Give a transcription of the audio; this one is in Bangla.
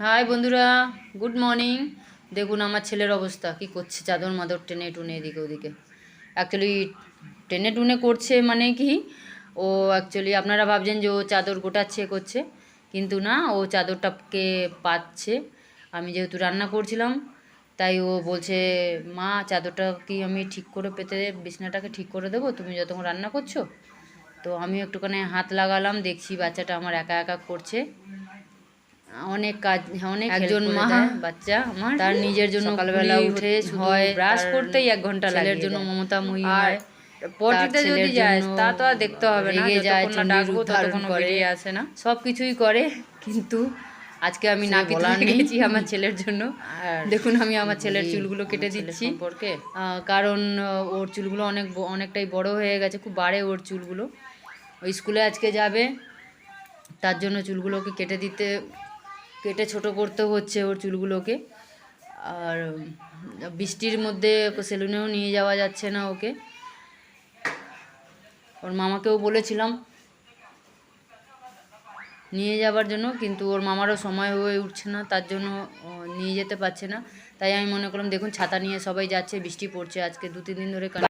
হাই বন্ধুরা, গুড মর্নিং। দেখুন আমার ছেলের অবস্থা কি করছে, চাদর মাদর টেনে টুনে এদিকে ওদিকে। অ্যাকচুয়ালি টেনে টুনে করছে মানে কি, ও অ্যাকচুয়ালি আপনারা ভাবছেন যে ও চাদর গোটাচ্ছে করছে, কিন্তু না, ও চাদরটাকে পাচ্ছে। আমি যেহেতু রান্না করছিলাম তাই ও বলছে, মা চাদরটা কি আমি ঠিক করে পেতে, বিছনাটাকে ঠিক করে দেবো তুমি যতক্ষণ রান্না করছো। তো আমি একটুখানি হাত লাগালাম, দেখছি বাচ্চাটা আমার একা একা করছে। অনেক কাজ, অনেক একজন মা বাচ্চা আমার তার নিজের জন্য সকালবেলা উঠে হয় ব্রাশ করতেই 1 ঘন্টা লাগে, ছেলের জন্য মমতাময়ী হয়, পটিতে যদি যায় তা তো আর দেখতে হবে না, রেগে যায়, চণ্ডীর উদ্ধারণ করে, আসে না, সব কিছুই করে। কিন্তু আজকে আমি নাকি বলার গেছি আমার ছেলের জন্য। দেখুন আমি আমার ছেলের চুলগুলো কেটে দিচ্ছি কারণ ওর চুলগুলো অনেকটাই বড় হয়ে গেছে, খুব বাড়ে ওর চুলগুলো। ওই স্কুলে আজকে যাবে, তার জন্য চুলগুলোকে কেটে ছোট করতে হচ্ছে ওর চুলগুলোকে। আর বৃষ্টির মধ্যে সেলুনেও নিয়ে যাওয়া যাচ্ছে না ওকে। ওর মামাকেও বলেছিলাম নিয়ে যাবার জন্য, কিন্তু ওর মামারও সময় হয়ে উঠছে না, তার জন্য নিয়ে যেতে পারছে না। তাই আমি মনে করলাম, দেখুন ছাতা নিয়ে সবাই যাচ্ছে, বৃষ্টি পড়ছে আজকে 2-3 দিন ধরে।